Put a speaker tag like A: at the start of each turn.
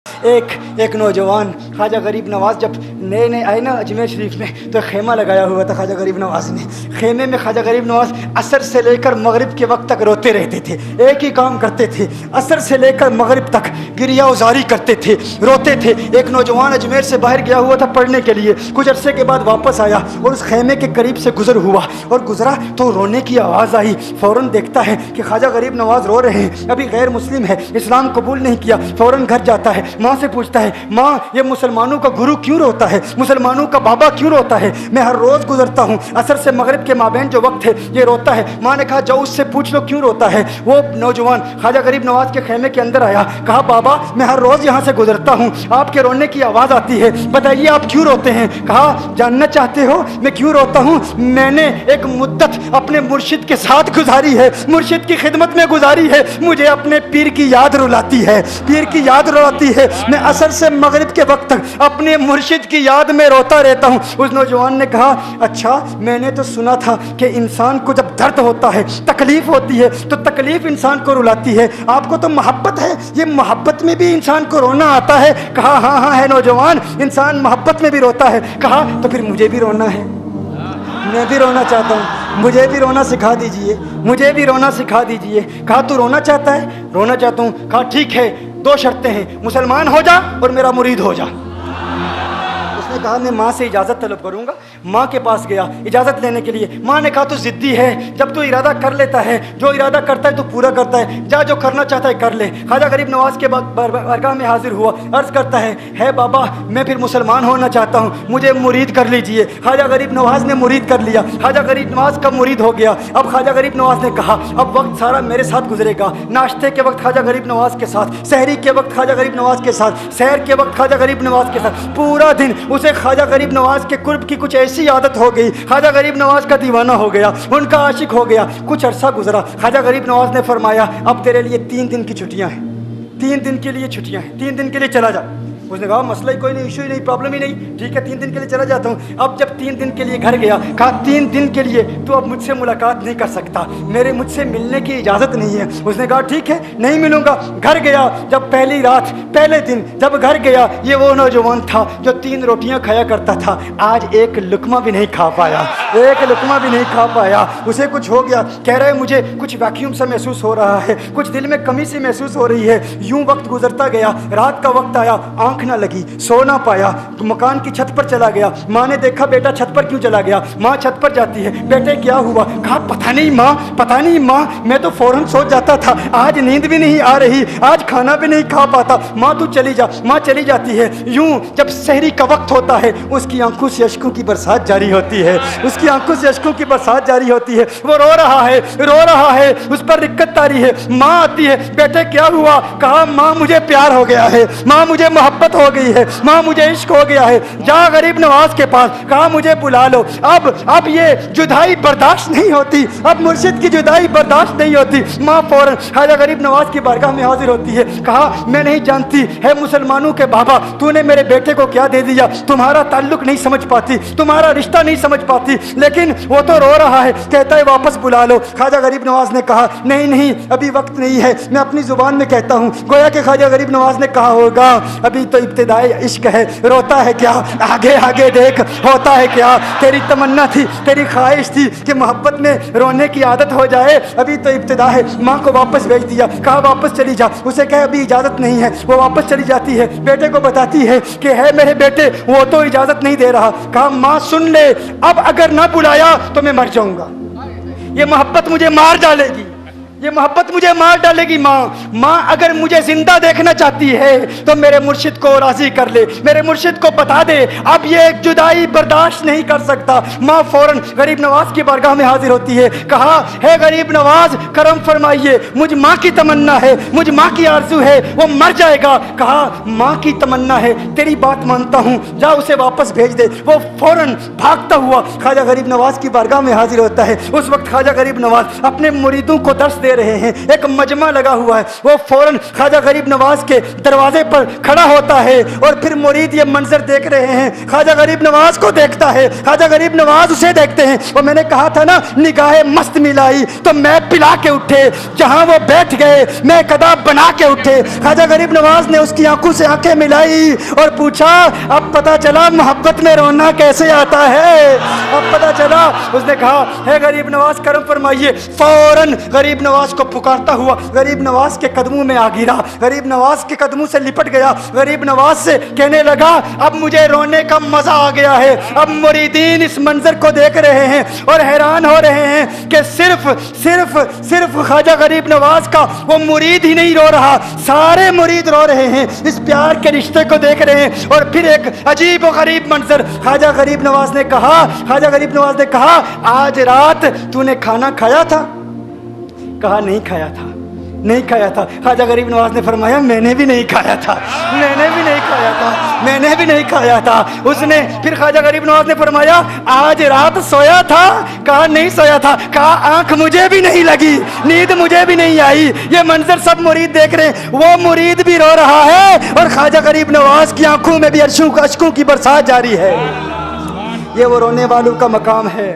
A: एक नौजवान ख्वाजा गरीब नवाज़ जब नए नए आए ना अजमेर शरीफ में, तो खेमा लगाया हुआ था ख्वाजा गरीब नवाज़ ने। खेमे में ख्वाजा गरीब नवाज़ असर से लेकर मगरिब के वक्त तक रोते रहते थे। एक ही काम करते थे, असर से लेकर मगरिब तक गिरिया उजारी करते थे, रोते थे। एक नौजवान अजमेर से बाहर गया हुआ था पढ़ने के लिए, कुछ अरसे के बाद वापस आया और उस खेमे के करीब से गुजर हुआ और गुजरा तो रोने की आवाज़ आई। फ़ौरन देखता है कि ख्वाजा गरीब नवाज़ रो रहे हैं, अभी गैर मुस्लिम है, इस्लाम कबूल नहीं किया। फ़ौरन घर जाता है, माँ से पूछता है, माँ ये मुसलमानों का गुरु क्यों रोता है, मुसलमानों का बाबा क्यों रोता है? मैं हर रोज़ गुजरता हूँ, असर से मगरिब के माबैन जो वक्त है ये रोता है। माँ ने कहा जाओ उससे पूछ लो क्यों रोता है। वो नौजवान ख्वाजा गरीब नवाज़ के खेमे के अंदर आया, कहा बाबा मैं हर रोज़ यहाँ से गुजरता हूँ, आपके रोने की आवाज़ आती है, बताइए आप क्यों रोते हैं? कहा जानना चाहते हो मैं क्यों रोता हूँ? मैंने एक मुद्दत अपने मुर्शिद के साथ गुजारी है, मुर्शिद की खिदमत में गुजारी है, मुझे अपने पीर की याद रुलाती है, पीर की याद रुलाती है। मैं असर से मगरिब के वक्त तक अपने मुर्शिद की याद में रोता रहता हूँ। उस नौजवान ने कहा अच्छा मैंने तो सुना था कि इंसान को जब दर्द होता है, तकलीफ होती है, तो तकलीफ इंसान को रुलाती है, आपको तो मोहब्बत है, ये मोहब्बत में भी इंसान को रोना आता है? कहा हाँ हाँ है नौजवान, इंसान मोहब्बत में भी रोता है। कहा तो फिर मुझे भी रोना है, मैं भी रोना चाहता हूँ, मुझे भी रोना सिखा दीजिए, मुझे भी रोना सिखा दीजिए। कहा तू रोना चाहता है? रोना चाहता हूँ। कहा ठीक है, दो शर्तें हैं, मुसलमान हो जा और मेरा मुरीद हो जा। उसने कहा मैं माँ से इजाज़त तलब करूँगा। माँ के पास गया इजाज़त लेने के लिए। माँ ने कहा तू ज़िद्दी है, जब तू इरादा कर लेता है, जो इरादा करता है तो पूरा करता है, जा जो करना चाहता है कर ले। ख्वाजा गरीब नवाज़ के बारगाह में हाजिर हुआ, अर्ज़ करता है बाबा मैं फिर मुसलमान होना चाहता हूँ, मुझे मुरीद कर लीजिए। ख्वाजा गरीब नवाज़ ने मुरीद कर लिया, ख्वाजा गरीब नवाज़ का मुरीद हो गया। अब ख्वाजा गरीब नवाज़ ने कहा अब वक्त सारा मेरे साथ गुजरेगा, नाश्ते के वक्त ख्वाजा गरीब नवाज़ के साथ, सहरी के वक्त ख्वाजा गरीब नवाज़ के साथ, सैर के वक्त ख्वाजा गरीब नवाज़ के साथ, पूरा दिन उसे ख्वाजा गरीब नवाज़ के कुर्ब की कुछ ऐसी आदत हो गई, ख्वाजा गरीब नवाज़ का दीवाना हो गया, उनका आशिक हो गया। कुछ अरसा गुजरा, ख्वाजा गरीब नवाज़ ने फरमाया अब तेरे लिए 3 दिन की छुट्टियां हैं, 3 दिन के लिए छुट्टियां हैं, 3 दिन के लिए चला जा। उसने कहा मसला ही कोई नहीं, इशू ही नहीं, प्रॉब्लम ही नहीं, ठीक है 3 दिन के लिए चला जाता हूँ। अब जब 3 दिन के लिए घर गया, कहा 3 दिन के लिए तू अब मुझसे मुलाकात नहीं कर सकता, मेरे मुझसे मिलने की इजाज़त नहीं है। उसने कहा ठीक है नहीं मिलूंगा। घर गया, जब पहली रात पहले दिन जब घर गया, ये वो नौजवान था जो 3 रोटियां खाया करता था, आज एक लुकमा भी नहीं खा पाया, एक लुकमा भी नहीं खा पाया। उसे कुछ हो गया, कह रहा है मुझे कुछ वैक्यूम सा महसूस हो रहा है, कुछ दिल में कमी सी महसूस हो रही है। यूं वक्त गुजरता गया, रात का वक्त आया, आंख ना लगी, सो ना पाया, तो मकान की छत पर चला गया। माँ ने देखा बेटा छत पर क्यों चला गया? माँ छत पर जाती है, बेटे क्या हुआ? कहा पता नहीं माँ, पता नहीं माँ, मैं तो फौरन सोच जाता था, आज नींद भी नहीं आ रही, आज खाना भी नहीं खा पाता। माँ तू चली जा। माँ चली जाती है। यूं जब सहरी का वक्त होता है, उसकी आंखों से अश्कों की बरसात जारी होती है, उसकी आंखों से अश्कों की बरसात जारी होती है। वो रो रहा है, रो रहा है, उस पर दिक्कत तारी है। माँ आती है, बेटे क्या हुआ? कहा माँ मुझे प्यार हो गया है, माँ मुझे मोहब्बत हो गई है, माँ मुझे इश्क हो गया है, जा गरीब नवाज के पास, कहा मुझे बुला लो। अब ये जुदाई बर्दाश्त नहीं होती, अब मुर्शिद की जुदाई बर्दाश्त नहीं होती। माँ फौरन ख्वाजा गरीब नवाज की बारगाह में हाजिर होती है। कहा मैं नहीं जानती है मुसलमानों के बाबा, तूने मेरे बेटे को क्या दे दिया, तुम्हारा ताल्लुक नहीं समझ पाती, तुम्हारा रिश्ता नहीं समझ पाती, लेकिन वो तो रो रहा है, कहता है वापस बुला लो। ख्वाजा गरीब नवाज ने कहा नहीं नहीं अभी वक्त नहीं है, मैं अपनी जुबान में कहता हूँ। गोया कि ख्वाजा गरीब नवाज ने कहा होगा अभी तो इब्तिदाई इश्क है, रोता है क्या, आगे आगे देख होता है क्या। तेरी तमन्ना थी, तेरी ख्वाहिश थी कि मोहब्बत में रोने की आदत हो जाए, अभी तो इब्तिदा है। माँ को वापस भेज दिया, कहा वापस चली जा। उसे कहे अभी इजाज़त नहीं है, वो वापस चली जाती है, बेटे को बताती है कि है मेरे बेटे वो तो इजाज़त नहीं दे रहा। कहा माँ सुन ले, अब अगर ना बुलाया तो मैं मर जाऊंगा, ये मोहब्बत मुझे मार डालेगी, ये मोहब्बत मुझे मार डालेगी। माँ अगर मुझे जिंदा देखना चाहती है तो मेरे मुर्शिद को राजी कर ले, मेरे मुर्शिद को बता दे अब ये एक जुदाई बर्दाश्त नहीं कर सकता। माँ फौरन गरीब नवाज की बारगाह में हाजिर होती है। कहा है गरीब नवाज करम फरमाइए, मुझ माँ की तमन्ना है, मुझ माँ की आरज़ू है, वो मर जाएगा। कहा माँ की तमन्ना है, तेरी बात मानता हूँ, जा उसे वापस भेज दे। वो फौरन भागता हुआ ख्वाजा गरीब नवाज की बारगाह में हाजिर होता है। उस वक्त ख्वाजा गरीब नवाज अपने मुरीदों को दर्स दे دے رہے ہیں, ایک مجمع لگا ہوا ہے. وہ فوراً خواجہ غریب نواز کے دروازے پر کھڑا ہوتا ہے اور پھر مرید یہ منظر دیکھ رہے ہیں, خواجہ غریب نواز کو دیکھتا ہے, خواجہ غریب نواز اسے دیکھتے ہیں. اور میں نے کہا تھا نا نگاہ مست ملائی تو میں پلا کے اٹھے, جہاں وہ بیٹھ گئے میں قدا بنا کے اٹھے. خواجہ غریب نواز نے اس کی آنکھوں سے آنکھیں ملائی اور پوچھا اب پتا چلا محبت میں رونا کیسے آتا ہے, اب پتا چلا. اس نے کہا ہے غریب نواز کرم فرمائیے. فوراً غریب نواز کو پکارتا ہوا غریب نواز کے قدموں میں آ گرا, غریب نواز کے قدموں سے لپٹ گیا, غریب نواز سے کہنے لگا اب مجھے رونے کا مزہ آ گیا ہے. اب مریدین اس منظر کو دیکھ رہے ہیں اور حیران ہو رہے ہیں کہ صرف خواجہ غریب نواز کا وہ مرید ہی نہیں رو رہا, سارے مرید رو رہے ہیں, اس پیار کے رشتے کو دیکھ رہے ہیں. اور پھر ایک عجیب و غریب منظر, خواجہ غریب نواز نے کہا آج رات تو نے کھانا کھایا تھا؟ کہا نہیں کھایا تھا, نہیں کھایا تھا. خواجہ غریب نواز نے فرمایا میں نے بھی نہیں کھایا تھا, میں نے بھی نہیں کھایا تھا, میں نے بھی نہیں کھایا تھا. اس نے پھر خواجہ غریب نواز نے فرمایا آج رات سویا تھا؟ کہا نہیں سویا تھا. کہا آنکھ مجھے بھی نہیں لگی, نیند مجھے بھی نہیں آئی. یہ منظر سب مرید دیکھ رہے ہیں, وہ مرید بھی رو رہا ہے اور خواجہ غریب نواز کی آنکھوں میں بھی اشکوں کی برسات جاری ہے. یہ وہ رونے والوں کا مقام ہے.